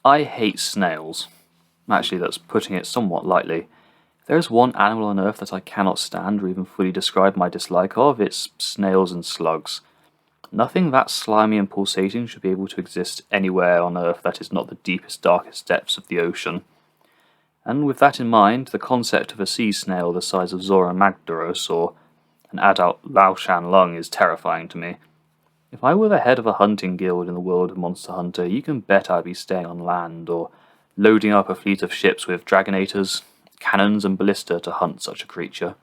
I hate snails. Actually, that's putting it somewhat lightly. If there is one animal on Earth that I cannot stand or even fully describe my dislike of, it's snails and slugs. Nothing that slimy and pulsating should be able to exist anywhere on Earth that is not the deepest, darkest depths of the ocean. And with that in mind, the concept of a sea snail the size of Zora Magdaros or an adult Laoshan lung is terrifying to me. If I were the head of a hunting guild in the world of Monster Hunter, you can bet I'd be staying on land or loading up a fleet of ships with dragonators, cannons and ballista to hunt such a creature.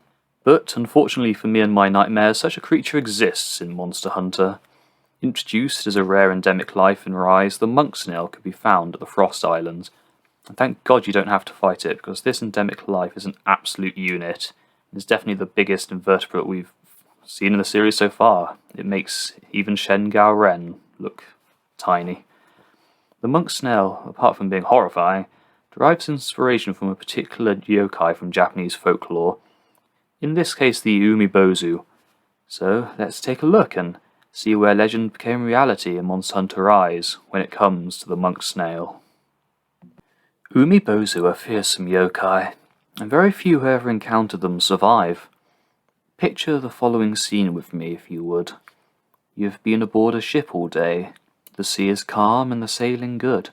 But, unfortunately for me and my nightmares, such a creature exists in Monster Hunter. Introduced as a rare endemic life in Rise, the Monksnail could be found at the Frost Islands. And thank God you don't have to fight it, because this endemic life is an absolute unit. It's definitely the biggest invertebrate we've seen in the series so far. It makes even Shen Gao Ren look tiny. The Monksnail, apart from being horrifying, derives inspiration from a particular yokai from Japanese folklore, in this case the Umibōzu. So let's take a look and see where legend became reality in Monster Hunter Rise when it comes to the Monksnail. Umibōzu are fearsome yokai, and very few who ever encounter them survive. Picture the following scene with me, if you would. You have been aboard a ship all day. The sea is calm and the sailing good.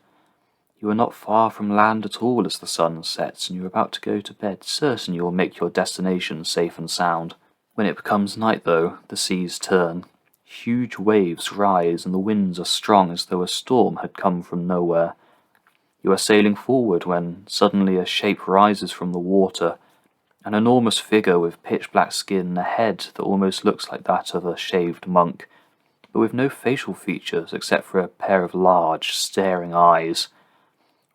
You are not far from land at all as the sun sets, and you are about to go to bed, certain you will make your destination safe and sound. When it becomes night, though, the seas turn. Huge waves rise, and the winds are strong as though a storm had come from nowhere. You are sailing forward when suddenly a shape rises from the water, an enormous figure with pitch-black skin and a head that almost looks like that of a shaved monk, but with no facial features except for a pair of large, staring eyes.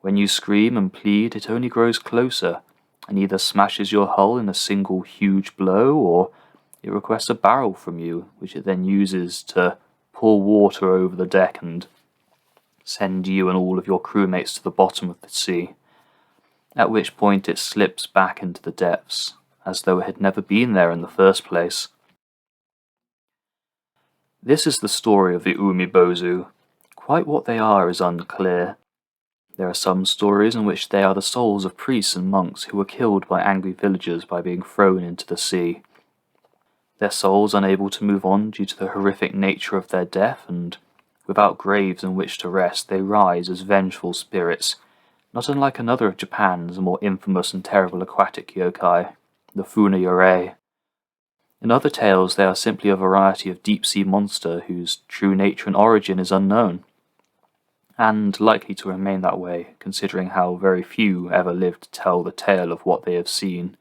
When you scream and plead, it only grows closer, and either smashes your hull in a single huge blow, or it requests a barrel from you, which it then uses to pour water over the deck and send you and all of your crewmates to the bottom of the sea, at which point it slips back into the depths, as though it had never been there in the first place. This is the story of the Umibōzu. Quite what they are is unclear. There are some stories in which they are the souls of priests and monks who were killed by angry villagers by being thrown into the sea. Their souls unable to move on due to the horrific nature of their death, and without graves in which to rest, they rise as vengeful spirits, not unlike another of Japan's more infamous and terrible aquatic yokai, the Funa-yore. In other tales, they are simply a variety of deep-sea monster whose true nature and origin is unknown, and likely to remain that way, considering how very few ever live to tell the tale of what they have seen.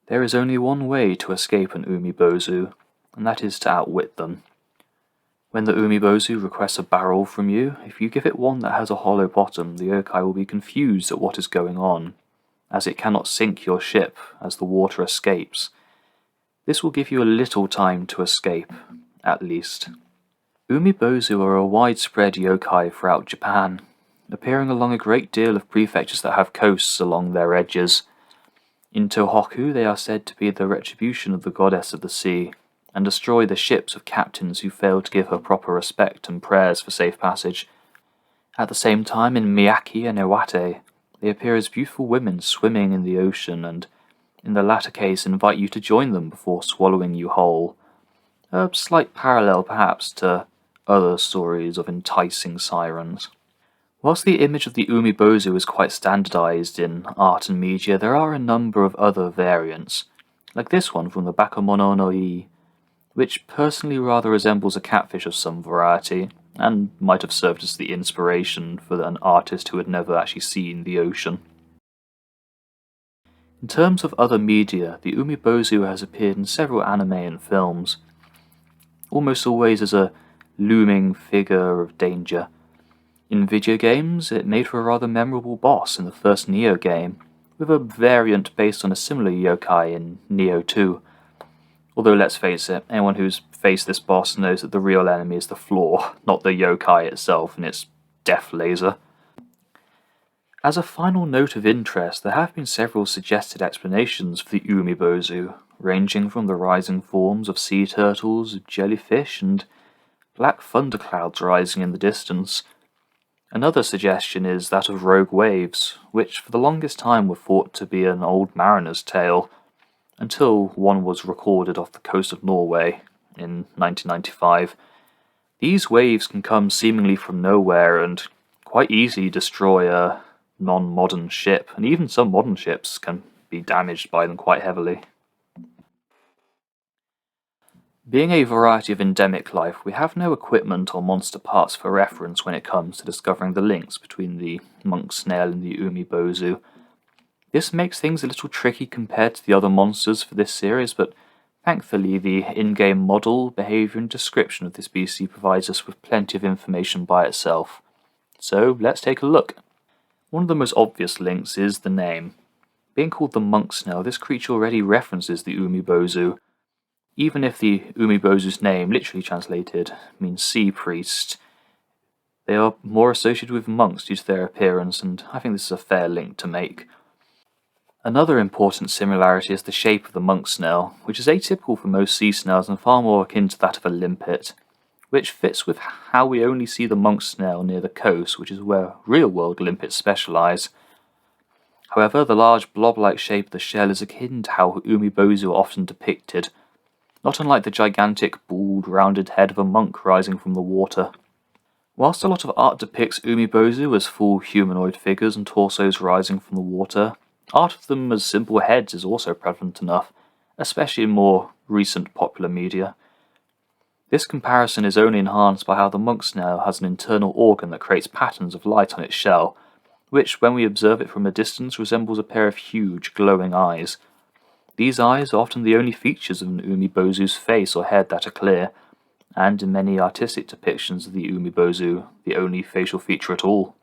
There is only one way to escape an Umibōzu, and that is to outwit them. When the Umibōzu requests a barrel from you, if you give it one that has a hollow bottom, the yokai will be confused at what is going on, as it cannot sink your ship as the water escapes. This will give you a little time to escape, at least. Umibōzu are a widespread yokai throughout Japan, appearing along a great deal of prefectures that have coasts along their edges. In Tohoku, they are said to be the retribution of the goddess of the sea, and destroy the ships of captains who fail to give her proper respect and prayers for safe passage. At the same time, in Miyaki and Iwate, they appear as beautiful women swimming in the ocean, and in the latter case invite you to join them before swallowing you whole. A slight parallel, perhaps, to other stories of enticing sirens. Whilst the image of the Umibōzu is quite standardized in art and media, there are a number of other variants, like this one from the Bakemono no Ii, which personally rather resembles a catfish of some variety, and might have served as the inspiration for an artist who had never actually seen the ocean. In terms of other media, the Umibōzu has appeared in several anime and films, almost always as a looming figure of danger. In video games, it made for a rather memorable boss in the first Nioh game, with a variant based on a similar yokai in Nioh 2. Although, let's face it, anyone who's faced this boss knows that the real enemy is the floor, not the yokai itself and its death laser. As a final note of interest, there have been several suggested explanations for the Umibōzu, ranging from the rising forms of sea turtles, jellyfish, and black thunderclouds rising in the distance. Another suggestion is that of rogue waves, which for the longest time were thought to be an old mariner's tale, until one was recorded off the coast of Norway in 1995. These waves can come seemingly from nowhere and quite easily destroy a non-modern ship, and even some modern ships can be damaged by them quite heavily. Being a variety of endemic life, we have no equipment or monster parts for reference when it comes to discovering the links between the Monksnail and the Umibōzu. This makes things a little tricky compared to the other monsters for this series, but thankfully the in-game model, behaviour and description of this BC provides us with plenty of information by itself. So let's take a look. One of the most obvious links is the name. Being called the Monksnail, this creature already references the Umibōzu. Even if the Umibozu's name, literally translated, means sea priest, they are more associated with monks due to their appearance, and I think this is a fair link to make. Another important similarity is the shape of the monksnail, which is atypical for most sea snails and far more akin to that of a limpet, which fits with how we only see the monksnail near the coast, which is where real-world limpets specialise. However, the large blob-like shape of the shell is akin to how Umibozu are often depicted, not unlike the gigantic, bald, rounded head of a monk rising from the water. Whilst a lot of art depicts Umibozu as full humanoid figures and torsos rising from the water, art of them as simple heads is also prevalent enough, especially in more recent popular media. This comparison is only enhanced by how the monksnail has an internal organ that creates patterns of light on its shell, which, when we observe it from a distance, resembles a pair of huge, glowing eyes. These eyes are often the only features of an Umibozu's face or head that are clear, and in many artistic depictions of the Umibozu, the only facial feature at all.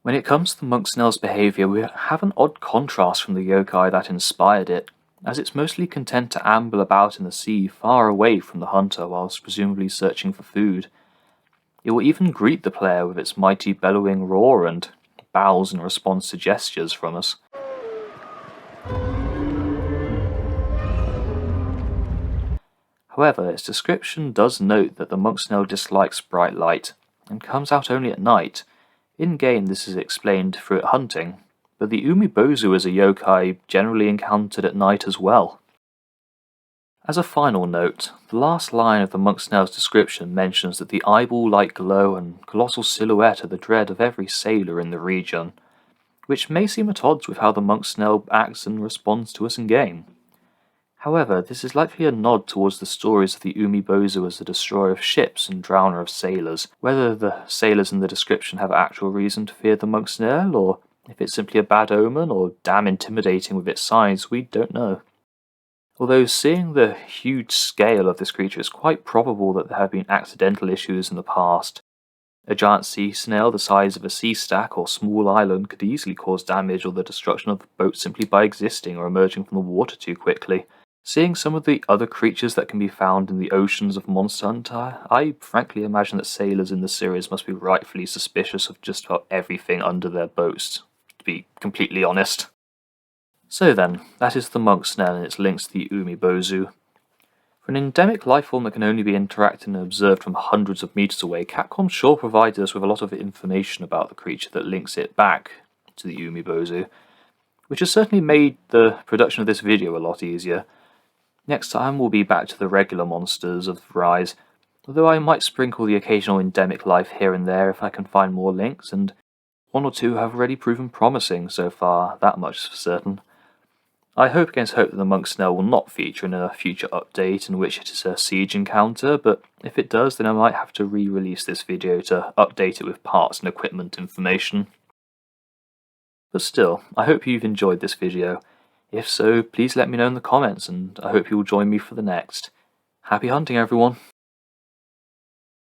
When it comes to the monksnail's behaviour, we have an odd contrast from the yokai that inspired it, as it's mostly content to amble about in the sea far away from the hunter whilst presumably searching for food. It will even greet the player with its mighty bellowing roar and bows in response to gestures from us. However, its description does note that the monksnail dislikes bright light, and comes out only at night. In-game this is explained through it hunting, but the Umibozu is a yokai generally encountered at night as well. As a final note, the last line of the monksnail's description mentions that the eyeball-like glow and colossal silhouette are the dread of every sailor in the region, which may seem at odds with how the monksnail acts and responds to us in-game. However, this is likely a nod towards the stories of the Umibozu as the destroyer of ships and drowner of sailors. Whether the sailors in the description have actual reason to fear the monksnail, or if it's simply a bad omen or damn intimidating with its size, we don't know. Although seeing the huge scale of this creature, it's quite probable that there have been accidental issues in the past. A giant sea snail the size of a sea stack or small island could easily cause damage or the destruction of the boat simply by existing or emerging from the water too quickly. Seeing some of the other creatures that can be found in the oceans of Monster Hunter, I frankly imagine that sailors in the series must be rightfully suspicious of just about everything under their boats, to be completely honest. So then, that is the monksnail and its links to the Umibozu. For an endemic lifeform that can only be interacted and observed from hundreds of meters away, Capcom sure provided us with a lot of information about the creature that links it back to the Umibozu, which has certainly made the production of this video a lot easier. Next time we'll be back to the regular monsters of Rise, although I might sprinkle the occasional endemic life here and there if I can find more links, and one or two have already proven promising so far, that much is for certain. I hope against hope that the monksnail will not feature in a future update in which it is a siege encounter, but if it does then I might have to re-release this video to update it with parts and equipment information. But still, I hope you've enjoyed this video. If so, please let me know in the comments, and I hope you will join me for the next. Happy hunting, everyone!